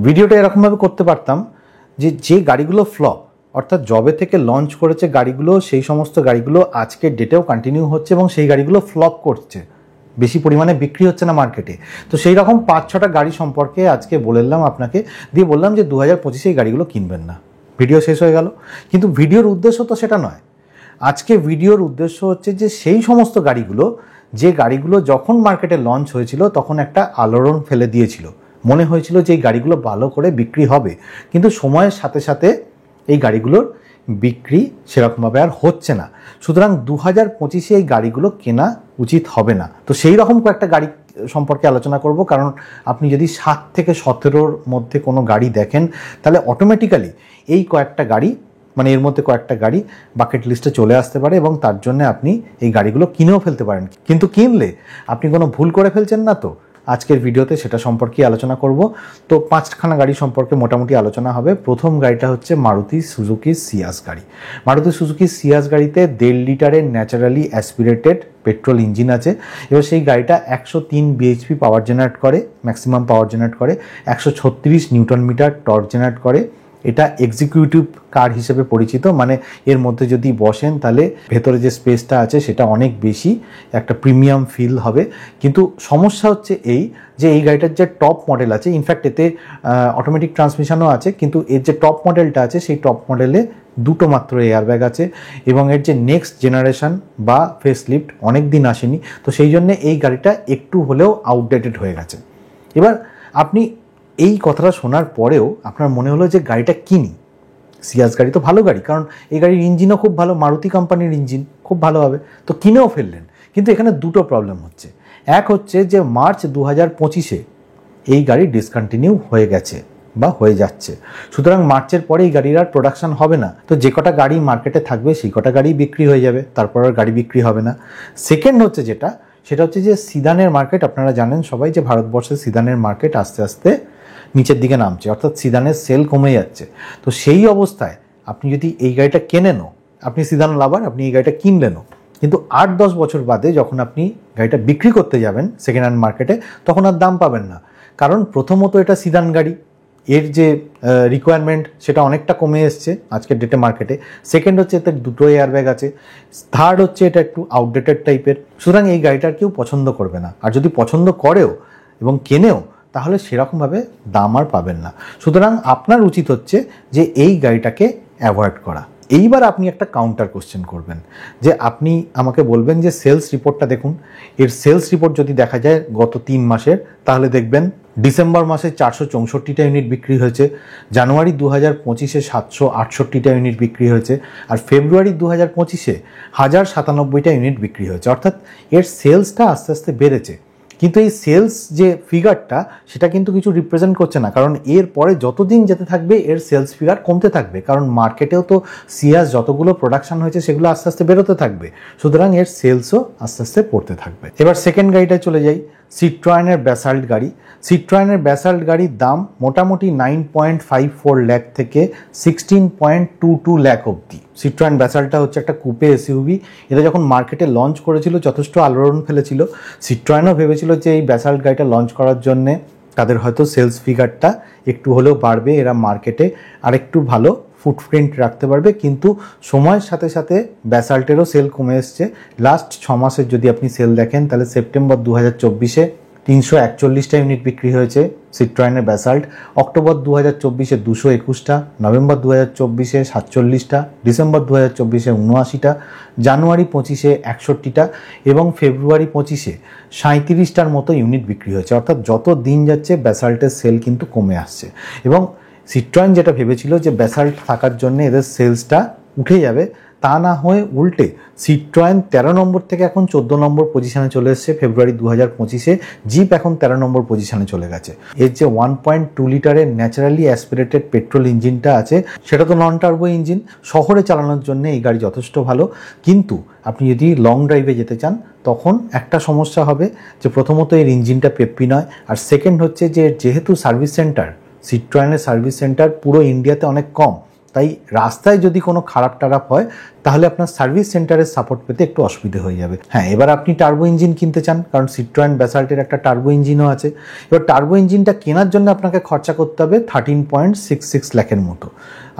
ভিডিওটা এরকমভাবে করতে পারতাম যে গাড়িগুলো ফ্লপ, অর্থাৎ জবে থেকে লঞ্চ করেছে গাড়িগুলো, সেই সমস্ত গাড়িগুলো আজকের ডেটেও কন্টিনিউ হচ্ছে এবং সেই গাড়িগুলো ফ্লপ করছে, বেশি পরিমাণে বিক্রি হচ্ছে না মার্কেটে। তো সেই রকম 5-6টা গাড়ি সম্পর্কে আজকে বললাম আপনাকে, দিয়ে বললাম যে 2025-এ এই গাড়িগুলো কিনবেন না। ভিডিও শেষ হয়ে গেল। কিন্তু ভিডিওর উদ্দেশ্য তো সেটা নয়। আজকে ভিডিওর উদ্দেশ্য হচ্ছে যে সেই সমস্ত গাড়িগুলো, যে গাড়িগুলো যখন মার্কেটে লঞ্চ হয়েছিল তখন একটা আলোড়ন ফেলে দিয়েছিল, মনে হয়েছিল যে এই গাড়িগুলো ভালো করে বিক্রি হবে, কিন্তু সময়ের সাথে সাথে এই গাড়িগুলোর বিক্রি সেরকমভাবে আর হচ্ছে না। সুতরাং 2025-এ এই গাড়িগুলো কেনা উচিত হবে না। তো সেই রকম কয়েকটা গাড়ি সম্পর্কে আলোচনা করব, কারণ আপনি যদি 7 থেকে 17-র মধ্যে কোনো গাড়ি দেখেন তাহলে অটোমেটিক্যালি এই কয়েকটা গাড়ি, মানে এর মধ্যে কয়েকটা গাড়ি বাকেট লিস্টে চলে আসতে পারে এবং তার জন্য আপনি এই গাড়িগুলো কিনেও ফেলতে পারেন। কিন্তু কিনলে আপনি কোনো ভুল করে ফেলছেন না তো? আজকের ভিডিওতে সেটা সম্পর্কে আলোচনা করব। তো 5খানা গাড়ি সম্পর্কে মোটামুটি আলোচনা হবে। প্রথম গাড়িটা হচ্ছে মারুতি সুজুকি সিয়াজ গাড়ি। মারুতি সুজুকি সিয়াজ গাড়িতে 1.5 লিটারের ন্যাচারালি অ্যাসপিরেটেড পেট্রোল ইঞ্জিন আছে। এবার সেই গাড়িটা 103 বিএইচপি পাওয়ার জেনারেট করে, ম্যাক্সিমাম পাওয়ার জেনারেট করে, 136 নিউটন মিটার টর্ক জেনারেট করে। এটা এক্সিকিউটিভ কার হিসেবে পরিচিত, মানে এর মধ্যে যদি বসেন তাহলে ভেতরে যে স্পেসটা আছে সেটা অনেক বেশি, একটা প্রিমিয়াম ফিল হবে। কিন্তু সমস্যা হচ্ছে যে এই গাড়িটার যে টপ মডেল আছে, ইনফ্যাক্ট এতে অটোমেটিক ট্রান্সমিশনও আছে, কিন্তু এর যে টপ মডেলটা আছে সেই টপ মডেলে 2টো মাত্র এয়ারব্যাগ আছে এবং এর যে নেক্সট জেনারেশন বা ফেস লিফট অনেক দিন আসেনি। তো সেই জন্য এই গাড়িটা একটু হলেও আউটডেটেড হয়ে গেছে। এবার আপনি এই কথাটা শোনার পরেও আপনার মনে হলো যে গাড়িটা কিনি, সিয়াজ গাড়ি তো ভালো গাড়ি, কারণ এই গাড়ির ইঞ্জিনও খুব ভালো, মারুতি কোম্পানির ইঞ্জিন খুব ভালো হবে, তো কিনেও ফেললেন। কিন্তু এখানে 2টো প্রবলেম হচ্ছে। এক হচ্ছে যে মার্চ 2025-এ এই গাড়ি ডিসকন্টিনিউ হয়ে গেছে বা হয়ে যাচ্ছে, সুতরাং মার্চের পরে এই গাড়ির আর প্রোডাকশন হবে না। তো যে কটা গাড়ি মার্কেটে থাকবে সেই কটা গাড়ি বিক্রি হয়ে যাবে, তারপর আর গাড়ি বিক্রি হবে না। সেকেন্ড হচ্ছে সেটা হচ্ছে যে সিদানের মার্কেট, আপনারা জানেন সবাই যে ভারতবর্ষের সিদানের মার্কেট আস্তে আস্তে নিচের দিকে নামছে, অর্থাৎ সিদানের সেল কমে যাচ্ছে। তো সেই অবস্থায় আপনি যদি এই গাড়িটা কেনেনও, আপনি সিদান লাভার, আপনি এই গাড়িটা কিনলেনও, কিন্তু 8-10 বছর বাদে যখন আপনি গাড়িটা বিক্রি করতে যাবেন সেকেন্ড হ্যান্ড মার্কেটে, তখন আর দাম পাবেন না। কারণ প্রথমত এটা সিদান গাড়ি, এর যে রিকোয়ারমেন্ট সেটা অনেকটা কমে এসছে আজকের ডেটে মার্কেটে। সেকেন্ড হচ্ছে এতে 2টো এয়ারব্যাগ আছে। থার্ড হচ্ছে এটা একটু আউটডেটেড টাইপের, সুতরাং এই গাড়িটার কেউ পছন্দ করবে না। আর যদি পছন্দ করেও এবং কেনেও তাহলে সেরকমভাবে দাম আর পাবেন না। সুতরাং আপনার উচিত হচ্ছে যে এই গাড়িটাকে অ্যাভয়েড করা। এইবার আপনি একটা কাউন্টার কোশ্চেন করবেন, যে আপনি আমাকে বলবেন যে সেলস রিপোর্টটা দেখুন। এর সেলস রিপোর্ট যদি দেখা যায় গত 3 মাসের, তাহলে দেখবেন ডিসেম্বর মাসে 464টা ইউনিট বিক্রি হয়েছে, জানুয়ারি 2025-এ 768টা ইউনিট বিক্রি হয়েছে, আর ফেব্রুয়ারি 2025-এ 1097টা ইউনিট বিক্রি হয়েছে। অর্থাৎ এর সেলসটা আস্তে আস্তে বেড়েছে। কিন্তু এই সেলস যে ফিগারটা সেটা কিন্তু কিছু রিপ্রেজেন্ট করছে না, কারণ এর পরে যতদিন যেতে থাকবে এর সেলস ফিগার কমতে থাকবে, কারণ মার্কেটেও তো সিয়াজ যতগুলো প্রোডাকশন হয়েছে সেগুলো আস্তে আস্তে বেরোতে থাকবে, সুতরাং এর সেলসও আস্তে আস্তে পড়তে থাকবে। এবার সেকেন্ড গাড়িটায় চলে যাই, সিট্রয়েনের ব্যাসাল্ট গাড়ি। সিট্রয়েনের ব্যাসাল্ট গাড়ির দাম মোটামুটি 9.54 লাখ থেকে 16.22 লাখ অবধি। সিট্রয়েন ব্যাসাল্টটা হচ্ছে একটা কুপে এসইউভি। এটা যখন মার্কেটে লঞ্চ করেছিল যথেষ্ট আলোড়ন ফেলেছিল। সিট্রয়েনও ভেবেছিল যে এই ব্যাসাল্ট গাড়িটা লঞ্চ করার জন্যে তাদের হয়তো সেলস ফিগারটা একটু হলেও বাড়বে, এরা মার্কেটে আরেকটু ভালো ফুটপ্রিন্ট রাখতে পারবে। কিন্তু সময়ের সাথে সাথে ব্যাসাল্টেরও সেল কমে এসছে। লাস্ট 6 মাসের যদি আপনি সেল দেখেন তাহলে সেপ্টেম্বর 2024-এ 341টা ইউনিট বিক্রি হয়েছে সিট্রয়েনের ব্যাসাল্ট, অক্টোবর 2024-এ 221টা, নভেম্বর 2024-এ 47টা, ডিসেম্বর 2024-এ 79টা, জানুয়ারি 25-এ 61টা এবং ফেব্রুয়ারি 25-এ 37টার মতো ইউনিট বিক্রি হয়েছে। অর্থাৎ যত দিন যাচ্ছে ব্যাসাল্টের সেল কিন্তু কমে আসছে এবং সিট্রয়েন যেটা ভেবেছিল যে ব্যাসাল্ট থাকার জন্য এদের সেলসটা উঠে যাবে, তা না হয়ে উল্টে সিট্রয়েন 13 নম্বর থেকে এখন 14 নম্বর পজিশনে চলে এসেছে ফেব্রুয়ারি 2025-এ। জিপ এখন 13 নম্বর পজিশনে চলে গেছে। এর যে 1.2 লিটারের ন্যাচারালি অ্যাসপিরেটেড পেট্রোল ইঞ্জিনটা আছে সেটা তো নন টার্বো ইঞ্জিন, শহরে চালানোর জন্য এই গাড়ি যথেষ্ট ভালো। কিন্তু আপনি যদি লং ড্রাইভে যেতে চান তখন একটা সমস্যা হবে যে প্রথমত এর ইঞ্জিনটা পেপ্পি নয়, আর সেকেন্ড হচ্ছে যে যেহেতু সার্ভিস সেন্টার, সিট্রয়েনের সার্ভিস সেন্টার পুরো ইন্ডিয়াতে অনেক কম, তাই রাস্তায় যদি কোনো খারাপ হয় তাহলে আপনার সার্ভিস সেন্টারের সাপোর্ট পেতে একটু অসুবিধে হয়ে যাবে। হ্যাঁ, এবার আপনি টার্বো ইঞ্জিন কিনতে চান, কারণ সিট্রয়েন ব্যাসাল্টের একটা টার্বো ইঞ্জিনও আছে। এবার টার্বো ইঞ্জিনটা কেনার জন্য আপনাকে খরচা করতে হবে 13.66 লাখের মতো।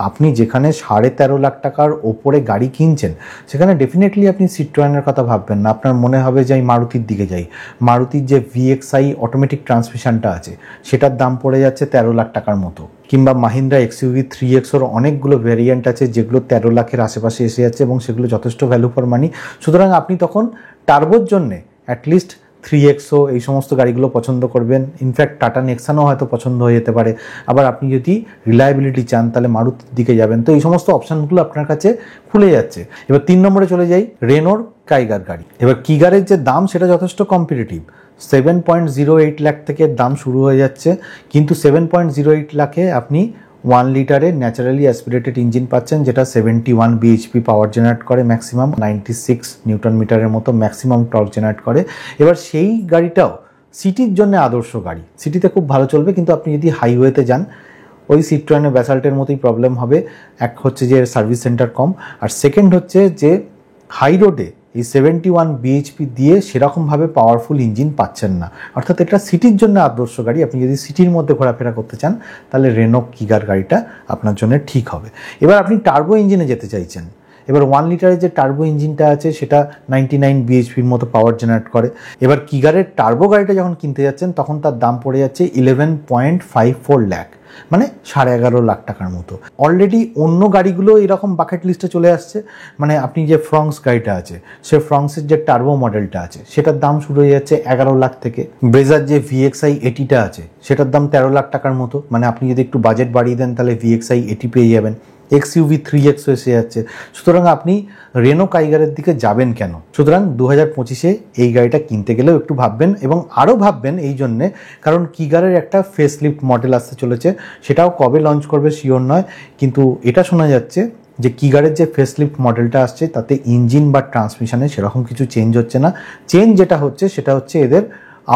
আপনি যেখানে 13.5 লাখ টাকার ওপরে গাড়ি কিনছেন সেখানে ডেফিনেটলি আপনি সিট্রয়েনের কথা ভাববেন না। আপনার মনে হবে যে আমি মারুতির দিকে যাই। মারুতির যে VXI অটোমেটিক ট্রান্সমিশনটা আছে সেটার দাম পড়ে যাচ্ছে 13 লাখ টাকার মতো, কিংবা মাহিন্দ্রা XUV 3X-ওর অনেকগুলো ভ্যারিয়েন্ট আছে যেগুলো 13 লাখের আশেপাশে এসে যাচ্ছে এবং সেগুলো যথেষ্ট ভ্যালু ফর মানি। সুতরাং আপনি তখন টার্বোর জন্যে অ্যাটলিস্ট 3XO এই সমস্ত গাড়িগুলো পছন্দ করবেন। ইনফ্যাক্ট টাটা নেক্সানও হয়তো পছন্দ হয়ে যেতে পারে। আবার আপনি যদি রিলায়েবিলিটি চান তাহলে মারুতির দিকে যাবেন। তো এই সমস্ত অপশানগুলো আপনার কাছে খুলে যাচ্ছে। এবার 3 নম্বরে চলে যাই, রেনোর কাইগার গাড়ি। এবার কিগারের যে দাম সেটা যথেষ্ট কম্পিটিটিভ। 7.08 লাখ থেকে দাম শুরু হয়ে যাচ্ছে, কিন্তু 7.08 লাখে আপনি 1 লিটারের ন্যাচারালি অ্যাসপিরেটেড ইঞ্জিন পাচ্ছেন, যেটা 71 bhp পাওয়ার জেনারেট করে, ম্যাক্সিমাম 96 নিউটন মিটারের মতো ম্যাক্সিমাম টর্ক জেনারেট করে। এবার সেই গাড়িটাও সিটির জন্য আদর্শ গাড়ি, সিটিতে খুব ভালো চলবে। কিন্তু আপনি যদি হাইওয়েতে যান ওই সিট্রয়েনের ব্যাসাল্টের মতোই প্রবলেম হবে। এক হচ্ছে যে সার্ভিস সেন্টার কম, আর সেকেন্ড হচ্ছে যে হাই রোডে এই 71 bhp দিয়ে সেরকমভাবে পাওয়ারফুল ইঞ্জিন পাচ্ছেন না। অর্থাৎ এটা সিটির জন্য আদর্শ গাড়ি। আপনি যদি সিটির মধ্যে ঘোরাফেরা করতে চান তাহলে রেনো কিগার গাড়িটা আপনার জন্য ঠিক হবে। এবার আপনি টার্বো ইঞ্জিনে যেতে চাইছেন। এবার 1 লিটারের যে টার্বো ইঞ্জিনটা আছে সেটা 99 bhpর মতো পাওয়ার জেনারেট করে। এবার কিগারের টার্বো গাড়িটা যখন কিনতে যাচ্ছেন তখন তার দাম পড়ে যাচ্ছে 11.54 লাখ, মানে 11.5 লাখ টাকার মতো। অলরেডি অন্য গাড়িগুলো এরকম বাকেট লিস্টে চলে আসছে। মানে আপনি যে ফ্রংস গাড়িটা আছে, সে ফ্রংসের যে টার্বো মডেলটা আছে সেটার দাম শুরু হয়ে যাচ্ছে 11 লাখ থেকে। ব্রেজার যে VXI 80টা আছে সেটার দাম 13 লাখ টাকার মতো। মানে আপনি যদি একটু বাজেট বাড়িয়ে দেন তাহলে VXI 80 পেয়ে যাবেন। XUV 3X এসে যাচ্ছে। সুতরাং আপনি রেনো কাইগারের দিকে যাবেন কেন? সুতরাং 2025-এ এই গাড়িটা কিনতে গেলেও একটু ভাববেন, এবং আরও ভাববেন এই জন্যে কারণ কিগারের একটা ফেসলিফট মডেল আসতে চলেছে। সেটাও কবে লঞ্চ করবে শিওর নয়, কিন্তু এটা শোনা যাচ্ছে যে কিগারের যে ফেসলিফট মডেলটা আসছে তাতে ইঞ্জিন বা ট্রান্সমিশনে সেরকম কিছু চেঞ্জ হচ্ছে না। চেঞ্জ যেটা হচ্ছে সেটা হচ্ছে এদের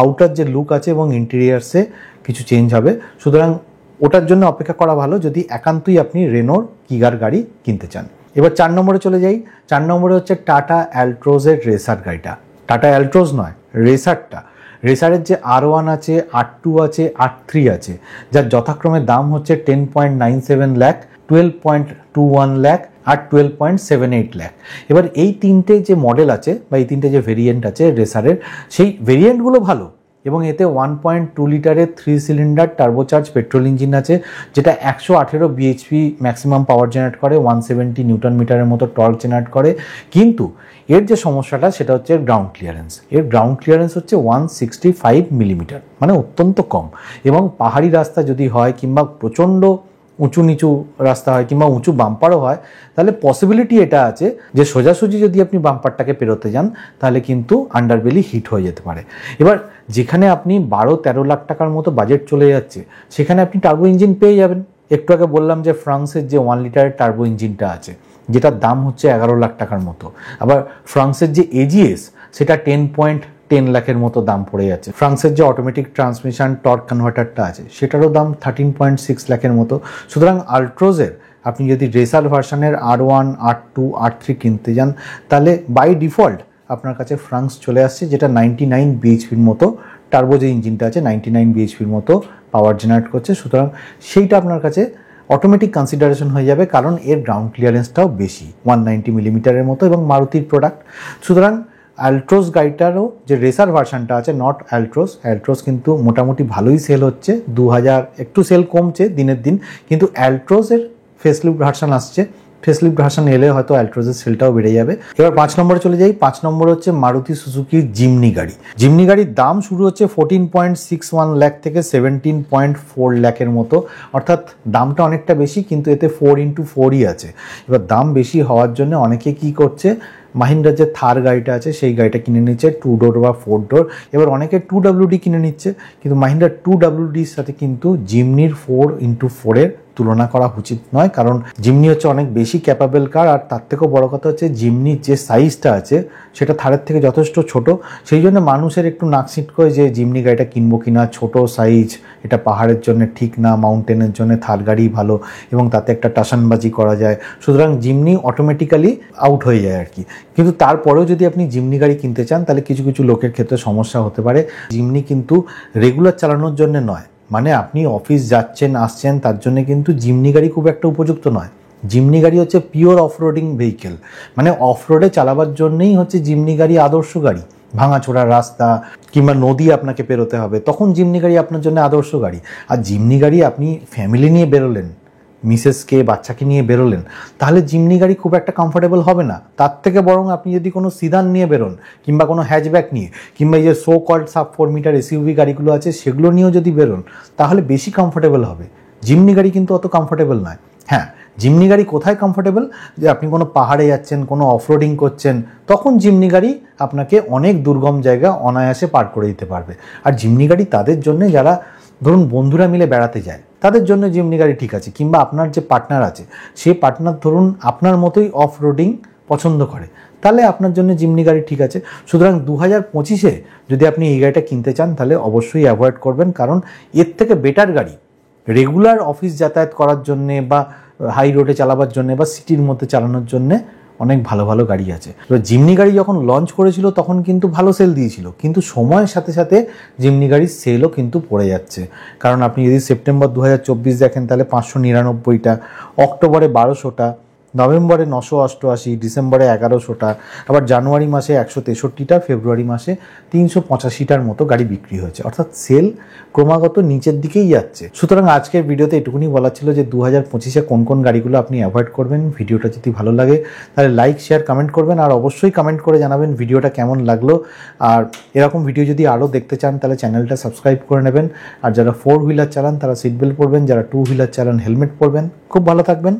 আউটার যে লুক আছে এবং ইন্টেরিয়ার্সে কিছু চেঞ্জ হবে। সুতরাং ওটার জন্য অপেক্ষা করা ভালো যদি একান্তই আপনি রেনোর কিগার গাড়ি কিনতে চান। এবার 4 নম্বরে চলে যাই। 4 নম্বরে হচ্ছে টাটা অ্যালট্রোজের রেসার গাড়িটা। টাটা অ্যালট্রোজ নয়, রেসারটা। রেসারের যে R1 আছে, R2 আছে, R3 আছে, যার যথাক্রমে দাম হচ্ছে 10.97 লাখ, 12.21 লাখ আর 12.78 লাখ। এবার এই তিনটে যে মডেল আছে বা এই তিনটে যে ভেরিয়েন্ট আছে রেসারের, সেই ভেরিয়েন্টগুলো ভালো এবং এতে 1.2 লিটারের 3 সিলিন্ডার টার্বোচার্জ পেট্রোল ইঞ্জিন আছে, যেটা 118 bhp ম্যাক্সিমাম পাওয়ার জেনারেট করে, 170 নিউটন মিটারের মতো টর্ক জেনারেট করে। কিন্তু এর যে সমস্যাটা সেটা হচ্ছে গ্রাউন্ড ক্লিয়ারেন্স। এর গ্রাউন্ড ক্লিয়ারেন্স হচ্ছে 165 মিলিমিটার, মানে অত্যন্ত কম। এবং পাহাড়ি রাস্তা যদি হয় কিংবা প্রচণ্ড উঁচু নিচু রাস্তা হয় কিংবা উঁচু বাম্পারও হয়, তাহলে পসিবিলিটি এটা আছে যে সোজাসুজি যদি আপনি বাম্পারটাকে পেরোতে যান তাহলে কিন্তু আন্ডারবেলি হিট হয়ে যেতে পারে। এবার যেখানে আপনি 12-13 লাখ টাকার মতো বাজেট চলে যাচ্ছে সেখানে আপনি টার্বো ইঞ্জিন পেয়ে যাবেন। একটু আগে বললাম যে ফ্রান্সের যে 1 লিটারের টার্বো ইঞ্জিনটা আছে যেটার দাম হচ্ছে 11 লাখ টাকার মতো। আবার ফ্রান্সের যে AGS সেটা 10.10 লাখের মতো দাম পড়ে যাচ্ছে। ফ্রান্সের যে অটোমেটিক ট্রান্সমিশন টর্ক কনভার্টারটা আছে সেটারও দাম 13.6 লাখের মতো। সুতরাং আল্ট্রোজের আপনি যদি রেসার ভার্সনের R1, R2, R3 কিনতে যান তাহলে বাই ডিফল্ট আপনার কাছে ফ্রান্স চলে আসছে, যেটা 99 bhpর মতো টার্বো যে ইঞ্জিনটা আছে 99 bhpর মতো পাওয়ার জেনারেট করছে। সুতরাং সেইটা আপনার কাছে অটোমেটিক কনসিডারেশন হয়ে যাবে, কারণ এর গ্রাউন্ড ক্লিয়ারেন্সটাও বেশি, 190 মিলিমিটারের মতো এবং মারুতির প্রোডাক্ট। সুতরাং অ্যালট্রোজ গাড়িটারও যে রেসার ভার্সানটা আছে, নট অ্যালট্রোজ কিন্তু মোটামুটি ভালোই সেল হচ্ছে, 2000 একটু সেল কমছে দিনের দিন, কিন্তু অ্যালট্রোজের ফেসলিফট ভার্সান আসছে। ফেসলিফট ভার্সান এলে হয়তো অ্যালট্রোজের সেলটাও বেড়ে যাবে। এবার 5 নম্বরে চলে যাই। 5 নম্বর হচ্ছে মারুতি সুজুকির জিমনি গাড়ি। জিমনি গাড়ির দাম শুরু হচ্ছে 14.61 লাখ থেকে 17.4 লাখের মতো, অর্থাৎ দামটা অনেকটা বেশি, কিন্তু এতে 4x4ই আছে। এবার দাম বেশি হওয়ার জন্য অনেকে কি করছে, মাহিন্দ্রার যে থার গাড়িটা আছে সেই গাড়িটা কিনে নিচ্ছে 2 ডোর বা 4 ডোর। এবার অনেকে 2WD কিনে নিচ্ছে, কিন্তু মাহিন্দ্রার 2WDর সাথে কিন্তু জিমনির 4x4-এর তুলনা করা উচিত নয়, কারণ জিমনি হচ্ছে অনেক বেশি ক্যাপাবেল কার, আর তার থেকেও বড় কথা হচ্ছে জিমনির যে সাইজটা আছে সেটা থারের থেকে যথেষ্ট ছোট। সেই জন্য মানুষের একটু নাক ছিটকোয় যে জিমনি গাড়িটা কিনবো কিনা, ছোট সাইজ, এটা পাহাড়ের জন্য ঠিক না, মাউন্টেনের জন্য থার গাড়ি ভালো এবং তাতে একটা টাসানবাজি করা যায়, সুতরাং জিমনি অটোমেটিক্যালি আউট হয়ে যায় আর কি। কিন্তু তারপরেও যদি আপনি জিমনি গাড়ি কিনতে চান তাহলে কিছু কিছু লোকের ক্ষেত্রে সমস্যা হতে পারে। জিমনি কিন্তু রেগুলার চালানোর জন্য নয়, মানে আপনি অফিস যাচ্ছেন আসছেন তার জন্য কিন্তু জিমনি গাড়ি খুব একটা উপযুক্ত নয়। জিমনি গাড়ি হচ্ছে পিওর অফরোডিং ভেহিকেল, মানে অফরোডে চালাবার জন্যই হচ্ছে জিমনি গাড়ি আদর্শ গাড়ি। ভাঙাচোরা রাস্তা কিংবা নদী আপনাকে পেরোতে হবে, তখন জিমনি গাড়ি আপনার জন্য আদর্শ গাড়ি। আর জিমনি গাড়ি আপনি ফ্যামিলি নিয়ে বেরোলেন, মিসেসকে বাচ্চাকে নিয়ে বেরোলেন, তাহলে জিমনি গাড়ি খুব একটা কমফোর্টেবল হবে না। তার থেকে বরং আপনি যদি কোনো সিদান নিয়ে বেরোন কিংবা কোনো হ্যাচব্যাক নিয়ে কিংবা এই যে so called sub 4 metre SUV গাড়িগুলো আছে সেগুলো নিয়েও যদি বেরোন তাহলে বেশি কমফোর্টেবল হবে। জিমনি গাড়ি কিন্তু অত কমফোর্টেবল নয়। হ্যাঁ, জিমনি গাড়ি কোথায় কমফোর্টেবল, যে আপনি কোনো পাহাড়ে যাচ্ছেন, কোনো অফরোডিং করছেন, তখন জিমনি গাড়ি আপনাকে অনেক দুর্গম জায়গা অনায়াসে পার করে দিতে পারবে। আর জিমনি গাড়ি তাদের জন্য যারা ধরুন বন্ধুরা মিলে বেড়াতে যায় তাদের জন্য জিমনি গাড়ি ঠিক আছে, কিংবা আপনার যে পার্টনার আছে সেই পার্টনার ধরুন আপনার মতোই অফ রোডিং পছন্দ করে, তাহলে আপনার জন্য জিমনি গাড়ি ঠিক আছে। সুতরাং 2025-এ যদি আপনি এই গাড়িটা কিনতে চান তাহলে অবশ্যই অ্যাভয়েড করবেন, কারণ এর থেকে বেটার গাড়ি রেগুলার অফিস যাতায়াত করার জন্যে বা হাই রোডে চালাবার জন্যে বা সিটির মধ্যে চালানোর জন্যে অনেক ভালো ভালো গাড়ি আছে। এবার জিমনি গাড়ি যখন লঞ্চ করেছিল তখন কিন্তু ভালো সেল দিয়েছিল, কিন্তু সময়ের সাথে সাথে জিমনি গাড়ির সেলও কিন্তু পড়ে যাচ্ছে। কারণ আপনি যদি সেপ্টেম্বর 2024 দেখেন তাহলে 599টা, অক্টোবরে 1200টা, নভেম্বরে 988, ডিসেম্বরে 1100টা, আবার জানুয়ারি মাসে 163টা, ফেব্রুয়ারি মাসে 385টার মতো গাড়ি বিক্রি হয়েছে। অর্থাৎ সেল ক্রমাগত নিচের দিকেই যাচ্ছে। সুতরাং আজকের ভিডিওতে এটুকুনি বলা ছিল যে 2025-এ কোন কোন গাড়িগুলো আপনি অ্যাভয়েড করবেন। ভিডিওটা যদি ভালো লাগে তাহলে লাইক শেয়ার কমেন্ট করবেন, আর অবশ্যই কমেন্ট করে জানাবেন ভিডিওটা কেমন লাগলো। আর এরকম ভিডিও যদি আরও দেখতে চান তাহলে চ্যানেলটা সাবস্ক্রাইব করে নেবেন। আর যারা 4 হুইলার চালান তারা সিট বেল্ট পরবেন, যারা 2 হুইলার চালান হেলমেট পরবেন। খুব ভালো থাকবেন।